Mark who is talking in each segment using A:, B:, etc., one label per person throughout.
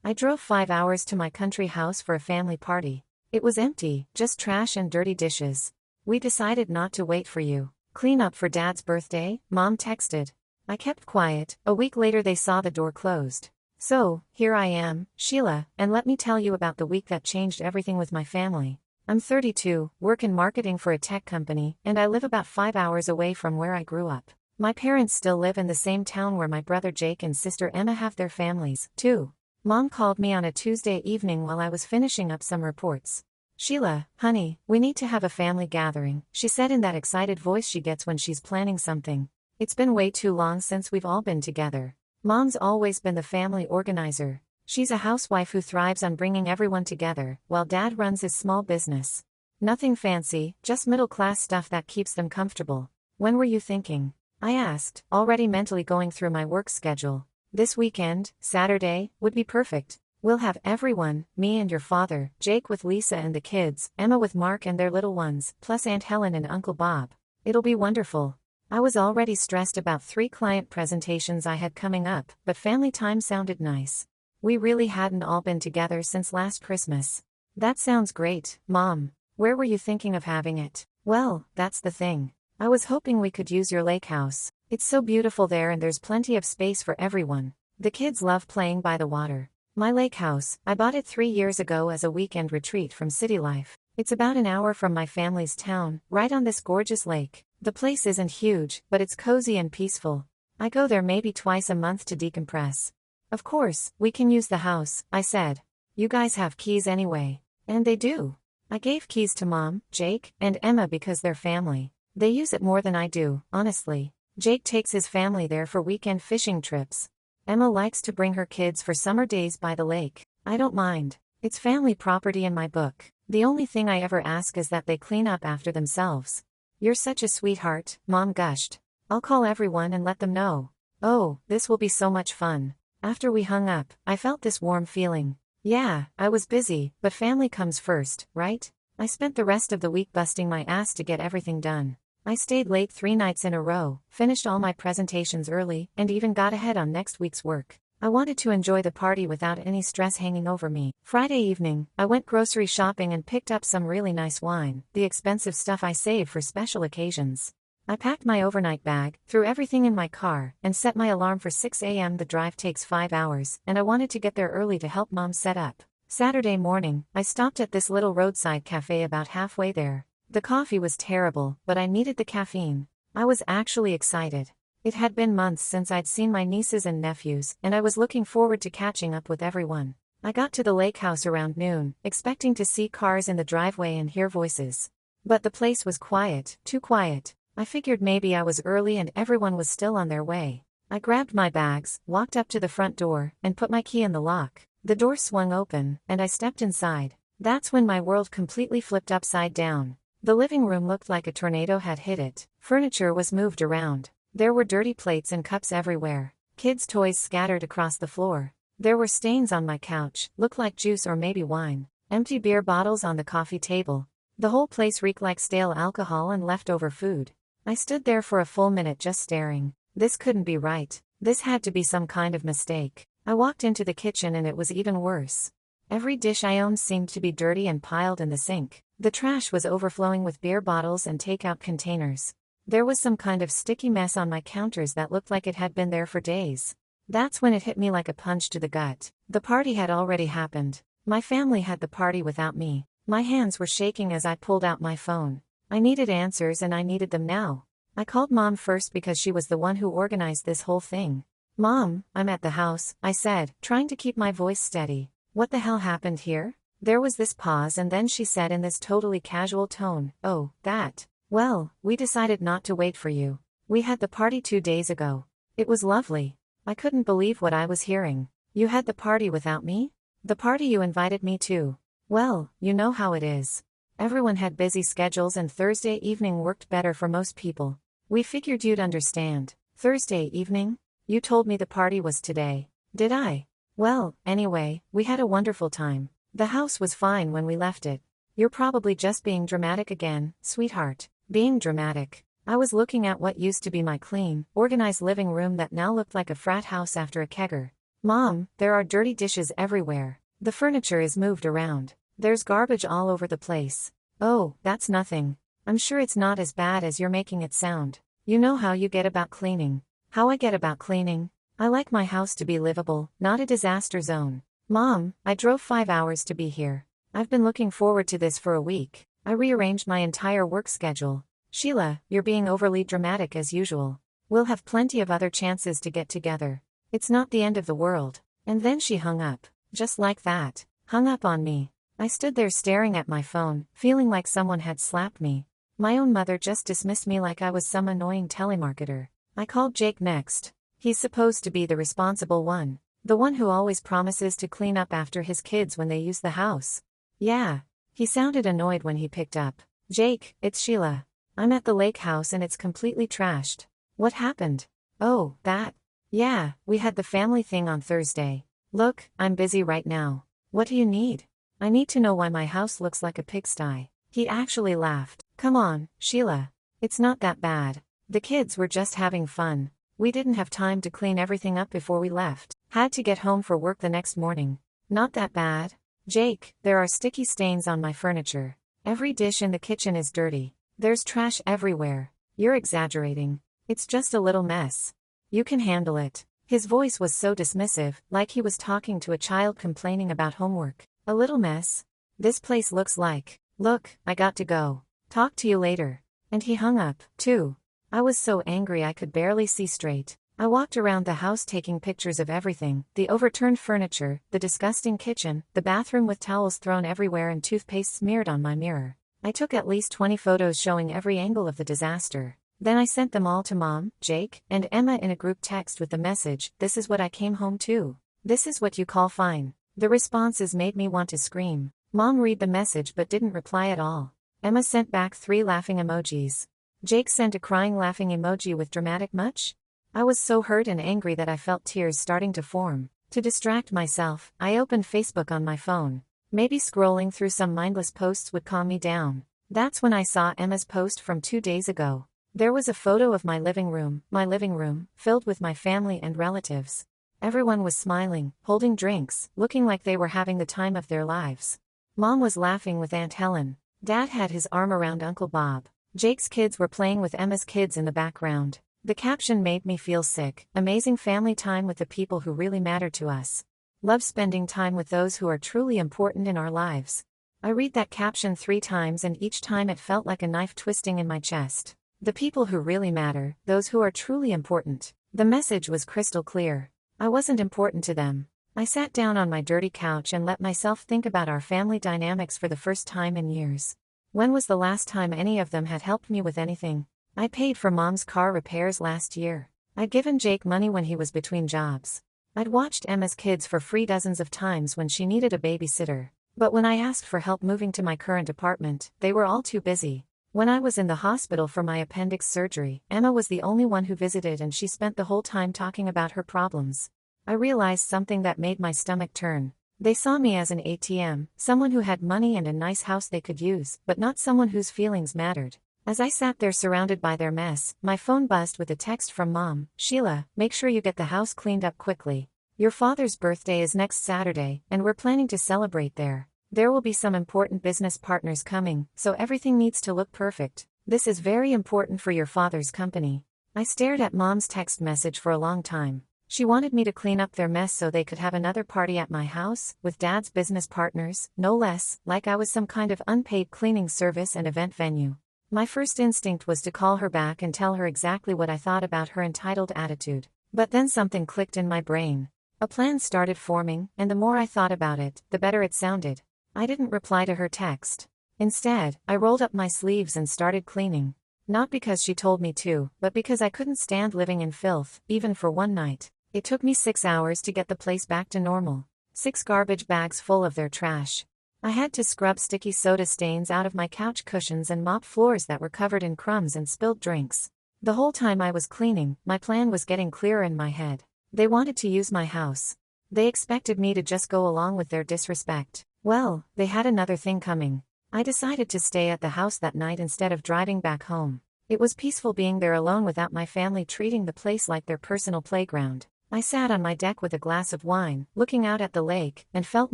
A: I drove 5 hours to my country house for a family party. It was empty, just trash and dirty dishes. We decided not to wait for you. Clean up for Dad's birthday, Mom texted. I kept quiet. A week later they saw the door closed. So, here I am, Sheila, and let me tell you about the week that changed everything with my family. I'm 32, work in marketing for a tech company, and I live about 5 hours away from where I grew up. My parents still live in the same town where my brother Jake and sister Emma have their families, too. Mom called me on a Tuesday evening while I was finishing up some reports. Sheila, honey, we need to have a family gathering, she said in that excited voice she gets when she's planning something. It's been way too long since we've all been together. Mom's always been the family organizer. She's a housewife who thrives on bringing everyone together, while Dad runs his small business. Nothing fancy, just middle-class stuff that keeps them comfortable. When were you thinking? I asked, already mentally going through my work schedule. This weekend, Saturday, would be perfect. We'll have everyone, me and your father, Jake with Lisa and the kids, Emma with Mark and their little ones, plus Aunt Helen and Uncle Bob. It'll be wonderful. I was already stressed about 3 client presentations I had coming up, but family time sounded nice. We really hadn't all been together since last Christmas. That sounds great, Mom. Where were you thinking of having it? Well, that's the thing. I was hoping we could use your lake house. It's so beautiful there and there's plenty of space for everyone. The kids love playing by the water. My lake house, I bought it 3 years ago as a weekend retreat from city life. It's about an hour from my family's town, right on this gorgeous lake. The place isn't huge, but it's cozy and peaceful. I go there maybe twice a month to decompress. Of course, we can use the house, I said. You guys have keys anyway. And they do. I gave keys to Mom, Jake, and Emma because they're family. They use it more than I do, honestly. Jake takes his family there for weekend fishing trips. Emma likes to bring her kids for summer days by the lake. I don't mind. It's family property in my book. The only thing I ever ask is that they clean up after themselves. You're such a sweetheart, Mom gushed. I'll call everyone and let them know. Oh, this will be so much fun. After we hung up, I felt this warm feeling. Yeah, I was busy, but family comes first, right? I spent the rest of the week busting my ass to get everything done. I stayed late 3 nights in a row, finished all my presentations early, and even got ahead on next week's work. I wanted to enjoy the party without any stress hanging over me. Friday evening, I went grocery shopping and picked up some really nice wine, the expensive stuff I save for special occasions. I packed my overnight bag, threw everything in my car, and set my alarm for 6 a.m. The drive takes 5 hours, and I wanted to get there early to help Mom set up. Saturday morning, I stopped at this little roadside cafe about halfway there. The coffee was terrible, but I needed the caffeine. I was actually excited. It had been months since I'd seen my nieces and nephews, and I was looking forward to catching up with everyone. I got to the lake house around noon, expecting to see cars in the driveway and hear voices. But the place was quiet, too quiet. I figured maybe I was early and everyone was still on their way. I grabbed my bags, walked up to the front door, and put my key in the lock. The door swung open, and I stepped inside. That's when my world completely flipped upside down. The living room looked like a tornado had hit it. Furniture was moved around. There were dirty plates and cups everywhere. Kids' toys scattered across the floor. There were stains on my couch, looked like juice or maybe wine. Empty beer bottles on the coffee table. The whole place reeked like stale alcohol and leftover food. I stood there for a full minute just staring. This couldn't be right. This had to be some kind of mistake. I walked into the kitchen and it was even worse. Every dish I owned seemed to be dirty and piled in the sink. The trash was overflowing with beer bottles and takeout containers. There was some kind of sticky mess on my counters that looked like it had been there for days. That's when it hit me like a punch to the gut. The party had already happened. My family had the party without me. My hands were shaking as I pulled out my phone. I needed answers and I needed them now. I called Mom first because she was the one who organized this whole thing. Mom, I'm at the house, I said, trying to keep my voice steady. What the hell happened here? There was this pause and then she said in this totally casual tone, oh, that. Well, we decided not to wait for you. We had the party 2 days ago. It was lovely. I couldn't believe what I was hearing. You had the party without me? The party you invited me to. Well, you know how it is. Everyone had busy schedules and Thursday evening worked better for most people. We figured you'd understand. Thursday evening? You told me the party was today. Did I? Well, anyway, we had a wonderful time. The house was fine when we left it. You're probably just being dramatic again, sweetheart. Being dramatic. I was looking at what used to be my clean, organized living room that now looked like a frat house after a kegger. Mom, there are dirty dishes everywhere. The furniture is moved around. There's garbage all over the place. Oh, that's nothing. I'm sure it's not as bad as you're making it sound. You know how you get about cleaning. How I get about cleaning? I like my house to be livable, not a disaster zone. Mom, I drove 5 hours to be here. I've been looking forward to this for a week. I rearranged my entire work schedule. Sheila, you're being overly dramatic as usual. We'll have plenty of other chances to get together. It's not the end of the world. And then she hung up. Just like that. Hung up on me. I stood there staring at my phone, feeling like someone had slapped me. My own mother just dismissed me like I was some annoying telemarketer. I called Jake next. He's supposed to be the responsible one. The one who always promises to clean up after his kids when they use the house. Yeah. He sounded annoyed when he picked up. Jake, it's Sheila. I'm at the lake house and it's completely trashed. What happened? Oh, that. Yeah, we had the family thing on Thursday. Look, I'm busy right now. What do you need? I need to know why my house looks like a pigsty. He actually laughed. Come on, Sheila. It's not that bad. The kids were just having fun. We didn't have time to clean everything up before we left. Had to get home for work the next morning. Not that bad. Jake, there are sticky stains on my furniture. Every dish in the kitchen is dirty. There's trash everywhere. You're exaggerating. It's just a little mess. You can handle it. His voice was so dismissive, like he was talking to a child complaining about homework. A little mess? This place looks like. Look, I got to go. Talk to you later. And he hung up, too. I was so angry I could barely see straight. I walked around the house taking pictures of everything, the overturned furniture, the disgusting kitchen, the bathroom with towels thrown everywhere and toothpaste smeared on my mirror. I took at least 20 photos showing every angle of the disaster. Then I sent them all to Mom, Jake, and Emma in a group text with the message, "This is what I came home to. This is what you call fine." The responses made me want to scream. Mom read the message but didn't reply at all. Emma sent back 3 laughing emojis. Jake sent a crying laughing emoji with dramatic much? I was so hurt and angry that I felt tears starting to form. To distract myself, I opened Facebook on my phone. Maybe scrolling through some mindless posts would calm me down. That's when I saw Emma's post from 2 days ago. There was a photo of my living room, filled with my family and relatives. Everyone was smiling, holding drinks, looking like they were having the time of their lives. Mom was laughing with Aunt Helen. Dad had his arm around Uncle Bob. Jake's kids were playing with Emma's kids in the background. The caption made me feel sick. Amazing family time with the people who really matter to us. Love spending time with those who are truly important in our lives. I read that caption 3 times and each time it felt like a knife twisting in my chest. The people who really matter, those who are truly important. The message was crystal clear. I wasn't important to them. I sat down on my dirty couch and let myself think about our family dynamics for the first time in years. When was the last time any of them had helped me with anything? I paid for Mom's car repairs last year. I'd given Jake money when he was between jobs. I'd watched Emma's kids for free dozens of times when she needed a babysitter. But when I asked for help moving to my current apartment, they were all too busy. When I was in the hospital for my appendix surgery, Emma was the only one who visited and she spent the whole time talking about her problems. I realized something that made my stomach turn. They saw me as an ATM, someone who had money and a nice house they could use, but not someone whose feelings mattered. As I sat there surrounded by their mess, my phone buzzed with a text from Mom. "Sheila, make sure you get the house cleaned up quickly. Your father's birthday is next Saturday, and we're planning to celebrate there. There will be some important business partners coming, so everything needs to look perfect. This is very important for your father's company." I stared at Mom's text message for a long time. She wanted me to clean up their mess so they could have another party at my house, with Dad's business partners, no less, like I was some kind of unpaid cleaning service and event venue. My first instinct was to call her back and tell her exactly what I thought about her entitled attitude. But then something clicked in my brain. A plan started forming, and the more I thought about it, the better it sounded. I didn't reply to her text. Instead, I rolled up my sleeves and started cleaning. Not because she told me to, but because I couldn't stand living in filth, even for one night. It took me 6 hours to get the place back to normal. 6 garbage bags full of their trash. I had to scrub sticky soda stains out of my couch cushions and mop floors that were covered in crumbs and spilled drinks. The whole time I was cleaning, my plan was getting clearer in my head. They wanted to use my house. They expected me to just go along with their disrespect. Well, they had another thing coming. I decided to stay at the house that night instead of driving back home. It was peaceful being there alone without my family treating the place like their personal playground. I sat on my deck with a glass of wine, looking out at the lake, and felt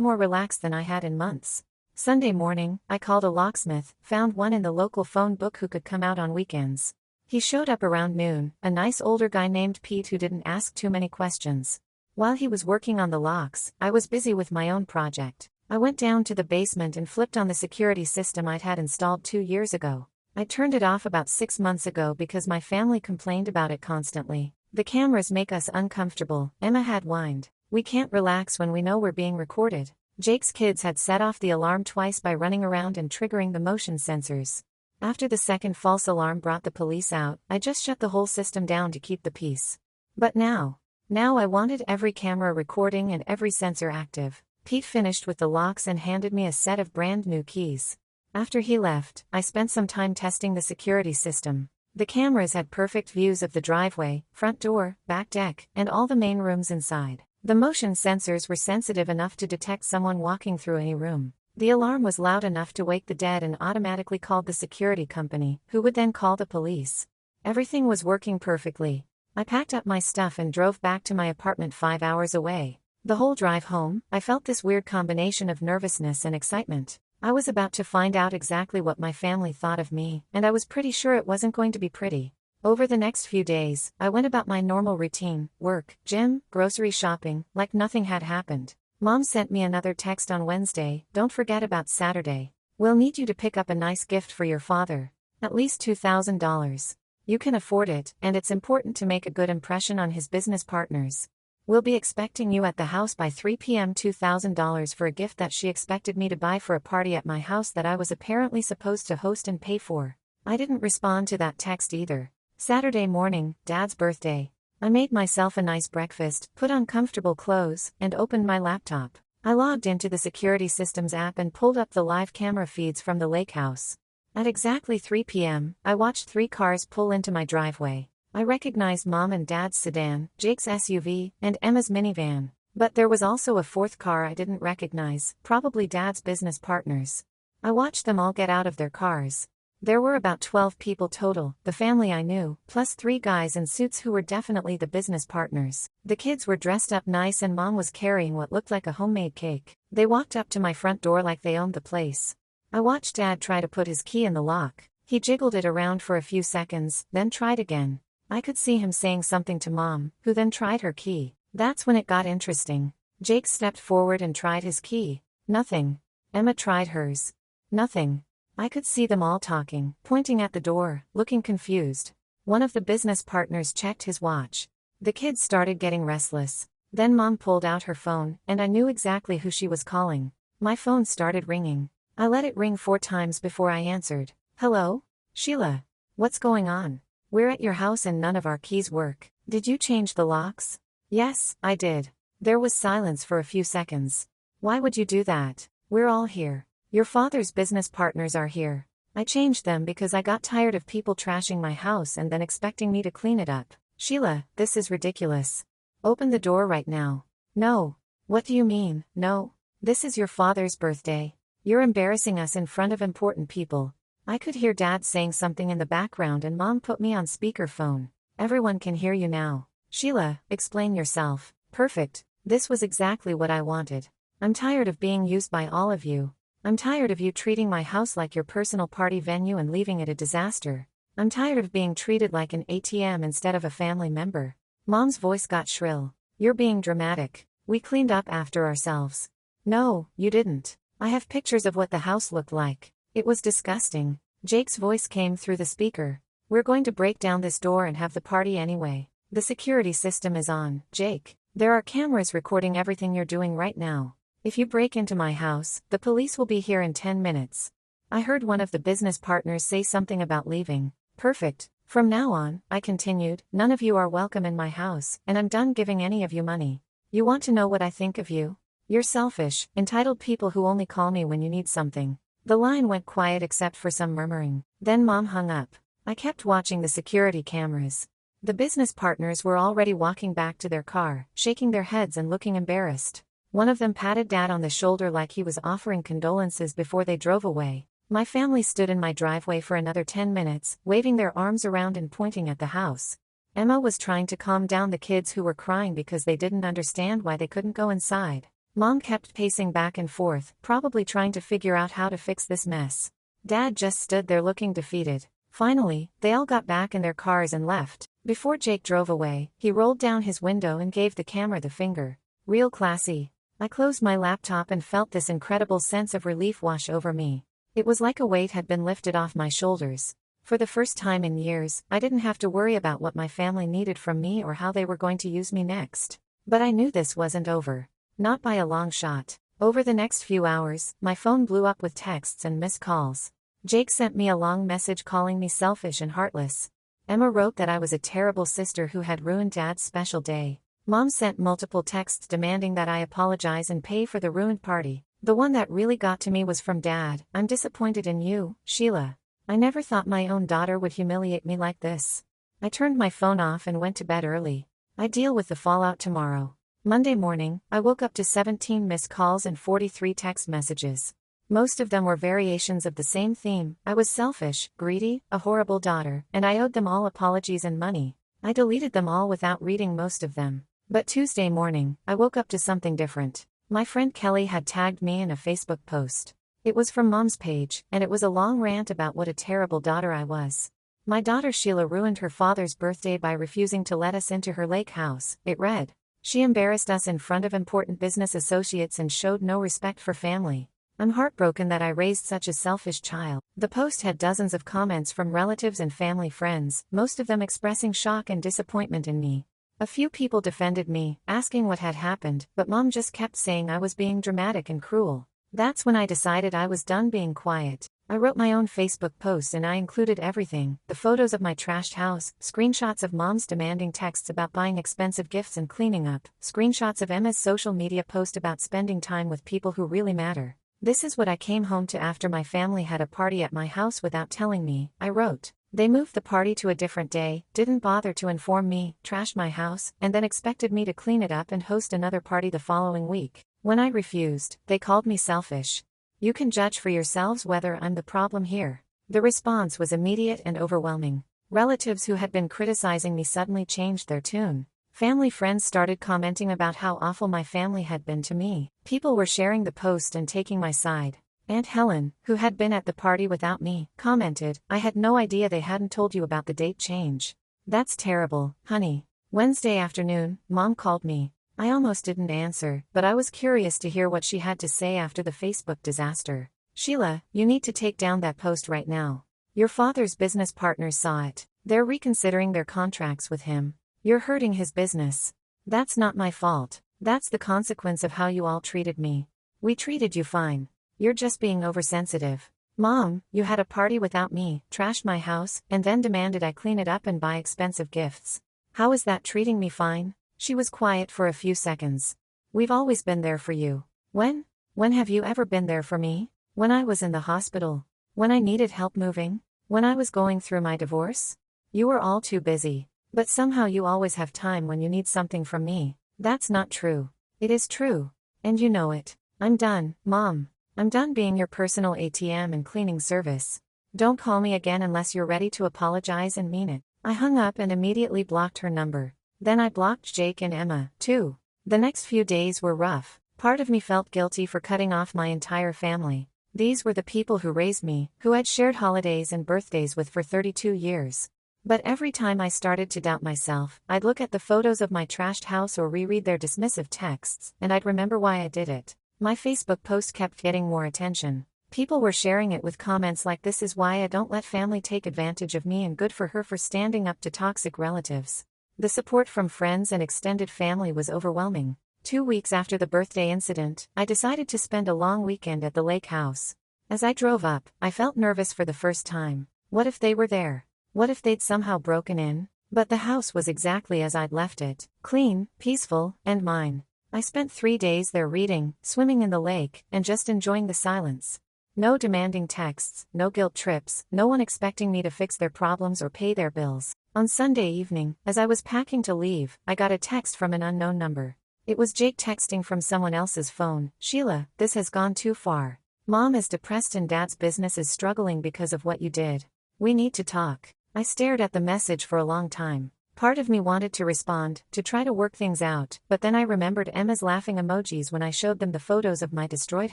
A: more relaxed than I had in months. Sunday morning, I called a locksmith, found one in the local phone book who could come out on weekends. He showed up around noon, a nice older guy named Pete who didn't ask too many questions. While he was working on the locks, I was busy with my own project. I went down to the basement and flipped on the security system I'd had installed 2 years ago. I turned it off about 6 months ago because my family complained about it constantly. The cameras make us uncomfortable, Emma had whined. We can't relax when we know we're being recorded. Jake's kids had set off the alarm twice by running around and triggering the motion sensors. After the second false alarm brought the police out, I just shut the whole system down to keep the peace. But now I wanted every camera recording and every sensor active. Pete finished with the locks and handed me a set of brand new keys. After he left, I spent some time testing the security system. The cameras had perfect views of the driveway, front door, back deck, and all the main rooms inside. The motion sensors were sensitive enough to detect someone walking through any room. The alarm was loud enough to wake the dead and automatically called the security company, who would then call the police. Everything was working perfectly. I packed up my stuff and drove back to my apartment 5 hours away. The whole drive home, I felt this weird combination of nervousness and excitement. I was about to find out exactly what my family thought of me, and I was pretty sure it wasn't going to be pretty. Over the next few days, I went about my normal routine, work, gym, grocery shopping, like nothing had happened. Mom sent me another text on Wednesday, don't forget about Saturday. We'll need you to pick up a nice gift for your father. At least $2,000. You can afford it, and it's important to make a good impression on his business partners. We'll be expecting you at the house by 3 p.m. $2,000 for a gift that she expected me to buy for a party at my house that I was apparently supposed to host and pay for. I didn't respond to that text either. Saturday morning, Dad's birthday. I made myself a nice breakfast, put on comfortable clothes, and opened my laptop. I logged into the security systems app and pulled up the live camera feeds from the lake house. At exactly 3 p.m., I watched 3 cars pull into my driveway. I recognized Mom and Dad's sedan, Jake's SUV, and Emma's minivan. But there was also a 4th car I didn't recognize, probably Dad's business partners. I watched them all get out of their cars. There were about 12 people total, the family I knew, plus 3 guys in suits who were definitely the business partners. The kids were dressed up nice and Mom was carrying what looked like a homemade cake. They walked up to my front door like they owned the place. I watched Dad try to put his key in the lock. He jiggled it around for a few seconds, then tried again. I could see him saying something to Mom, who then tried her key. That's when it got interesting. Jake stepped forward and tried his key. Nothing. Emma tried hers. Nothing. I could see them all talking, pointing at the door, looking confused. One of the business partners checked his watch. The kids started getting restless. Then Mom pulled out her phone, and I knew exactly who she was calling. My phone started ringing. I let it ring 4 times before I answered. Hello? Sheila. What's going on? We're at your house and none of our keys work. Did you change the locks? Yes, I did. There was silence for a few seconds. Why would you do that? We're all here. Your father's business partners are here. I changed them because I got tired of people trashing my house and then expecting me to clean it up. Sheila, this is ridiculous. Open the door right now. No. What do you mean, no? This is your father's birthday. You're embarrassing us in front of important people. I could hear Dad saying something in the background and Mom put me on speakerphone. Everyone can hear you now. Sheila, explain yourself. Perfect. This was exactly what I wanted. I'm tired of being used by all of you. I'm tired of you treating my house like your personal party venue and leaving it a disaster. I'm tired of being treated like an ATM instead of a family member. Mom's voice got shrill. You're being dramatic. We cleaned up after ourselves. No, you didn't. I have pictures of what the house looked like. It was disgusting. Jake's voice came through the speaker. We're going to break down this door and have the party anyway. The security system is on, Jake. There are cameras recording everything you're doing right now. If you break into my house, the police will be here in 10 minutes. I heard one of the business partners say something about leaving. Perfect. From now on, I continued, none of you are welcome in my house, and I'm done giving any of you money. You want to know what I think of you? You're selfish, entitled people who only call me when you need something. The line went quiet except for some murmuring. Then Mom hung up. I kept watching the security cameras. The business partners were already walking back to their car, shaking their heads and looking embarrassed. One of them patted Dad on the shoulder like he was offering condolences before they drove away. My family stood in my driveway for another 10 minutes, waving their arms around and pointing at the house. Emma was trying to calm down the kids who were crying because they didn't understand why they couldn't go inside. Mom kept pacing back and forth, probably trying to figure out how to fix this mess. Dad just stood there looking defeated. Finally, they all got back in their cars and left. Before Jake drove away, he rolled down his window and gave the camera the finger. Real classy. I closed my laptop and felt this incredible sense of relief wash over me. It was like a weight had been lifted off my shoulders. For the first time in years, I didn't have to worry about what my family needed from me or how they were going to use me next. But I knew this wasn't over. Not by a long shot. Over the next few hours, my phone blew up with texts and missed calls. Jake sent me a long message calling me selfish and heartless. Emma wrote that I was a terrible sister who had ruined Dad's special day. Mom sent multiple texts demanding that I apologize and pay for the ruined party. The one that really got to me was from Dad. "I'm disappointed in you, Sheila. I never thought my own daughter would humiliate me like this." I turned my phone off and went to bed early. I deal with the fallout tomorrow. Monday morning, I woke up to 17 missed calls and 43 text messages. Most of them were variations of the same theme. I was selfish, greedy, a horrible daughter, and I owed them all apologies and money. I deleted them all without reading most of them. But Tuesday morning, I woke up to something different. My friend Kelly had tagged me in a Facebook post. It was from Mom's page, and it was a long rant about what a terrible daughter I was. "My daughter Sheila ruined her father's birthday by refusing to let us into her lake house," it read. "She embarrassed us in front of important business associates and showed no respect for family. I'm heartbroken that I raised such a selfish child." The post had dozens of comments from relatives and family friends, most of them expressing shock and disappointment in me. A few people defended me, asking what had happened, but Mom just kept saying I was being dramatic and cruel. That's when I decided I was done being quiet. I wrote my own Facebook post and I included everything: the photos of my trashed house, screenshots of Mom's demanding texts about buying expensive gifts and cleaning up, screenshots of Emma's social media post about spending time with people who really matter. "This is what I came home to after my family had a party at my house without telling me," I wrote. "They moved the party to a different day, didn't bother to inform me, trashed my house, and then expected me to clean it up and host another party the following week. When I refused, they called me selfish. You can judge for yourselves whether I'm the problem here." The response was immediate and overwhelming. Relatives who had been criticizing me suddenly changed their tune. Family friends started commenting about how awful my family had been to me. People were sharing the post and taking my side. Aunt Helen, who had been at the party without me, commented, "I had no idea they hadn't told you about the date change. That's terrible, honey." Wednesday afternoon, Mom called me. I almost didn't answer, but I was curious to hear what she had to say after the Facebook disaster. "Sheila, you need to take down that post right now. Your father's business partners saw it. They're reconsidering their contracts with him. You're hurting his business. That's not my fault. That's the consequence of how you all treated me. We treated you fine. You're just being oversensitive. Mom, you had a party without me, trashed my house, and then demanded I clean it up and buy expensive gifts. How is that treating me fine?" She was quiet for a few seconds. "We've always been there for you." "When? When have you ever been there for me?" "When I was in the hospital. When I needed help moving. When I was going through my divorce. You were all too busy. But somehow you always have time when you need something from me." "That's not true." "It is true. And you know it. I'm done, Mom. I'm done being your personal ATM and cleaning service. Don't call me again unless you're ready to apologize and mean it." I hung up and immediately blocked her number. Then I blocked Jake and Emma, too. The next few days were rough. Part of me felt guilty for cutting off my entire family. These were the people who raised me, who I'd shared holidays and birthdays with for 32 years. But every time I started to doubt myself, I'd look at the photos of my trashed house or reread their dismissive texts, and I'd remember why I did it. My Facebook post kept getting more attention. People were sharing it with comments like, "This is why I don't let family take advantage of me," and "Good for her for standing up to toxic relatives." The support from friends and extended family was overwhelming. 2 weeks after the birthday incident, I decided to spend a long weekend at the lake house. As I drove up, I felt nervous for the first time. What if they were there? What if they'd somehow broken in? But the house was exactly as I'd left it: clean, peaceful, and mine. I spent 3 days there reading, swimming in the lake, and just enjoying the silence. No demanding texts, no guilt trips, no one expecting me to fix their problems or pay their bills. On Sunday evening, as I was packing to leave, I got a text from an unknown number. It was Jake texting from someone else's phone. "Sheila, this has gone too far. Mom is depressed and Dad's business is struggling because of what you did. We need to talk." I stared at the message for a long time. Part of me wanted to respond, to try to work things out, but then I remembered Emma's laughing emojis when I showed them the photos of my destroyed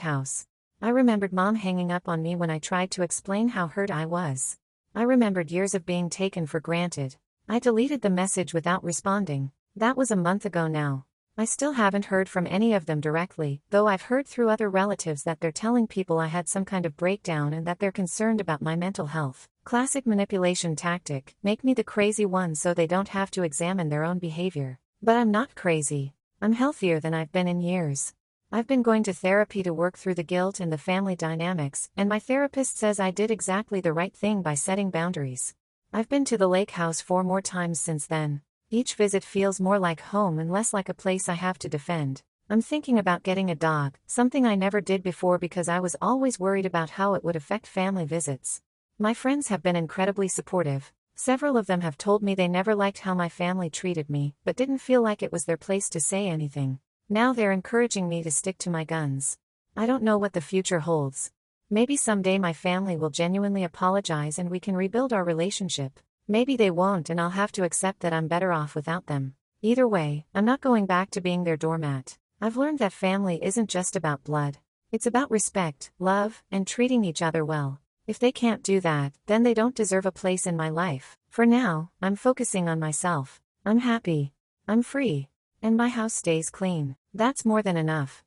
A: house. I remembered Mom hanging up on me when I tried to explain how hurt I was. I remembered years of being taken for granted. I deleted the message without responding. That was a month ago now. I still haven't heard from any of them directly, though I've heard through other relatives that they're telling people I had some kind of breakdown and that they're concerned about my mental health. Classic manipulation tactic, make me the crazy one so they don't have to examine their own behavior. But I'm not crazy. I'm healthier than I've been in years. I've been going to therapy to work through the guilt and the family dynamics, and my therapist says I did exactly the right thing by setting boundaries. I've been to the lake house 4 more times since then. Each visit feels more like home and less like a place I have to defend. I'm thinking about getting a dog, something I never did before because I was always worried about how it would affect family visits. My friends have been incredibly supportive. Several of them have told me they never liked how my family treated me, but didn't feel like it was their place to say anything. Now they're encouraging me to stick to my guns. I don't know what the future holds. Maybe someday my family will genuinely apologize and we can rebuild our relationship. Maybe they won't and I'll have to accept that I'm better off without them. Either way, I'm not going back to being their doormat. I've learned that family isn't just about blood. It's about respect, love, and treating each other well. If they can't do that, then they don't deserve a place in my life. For now, I'm focusing on myself. I'm happy. I'm free. And my house stays clean. That's more than enough.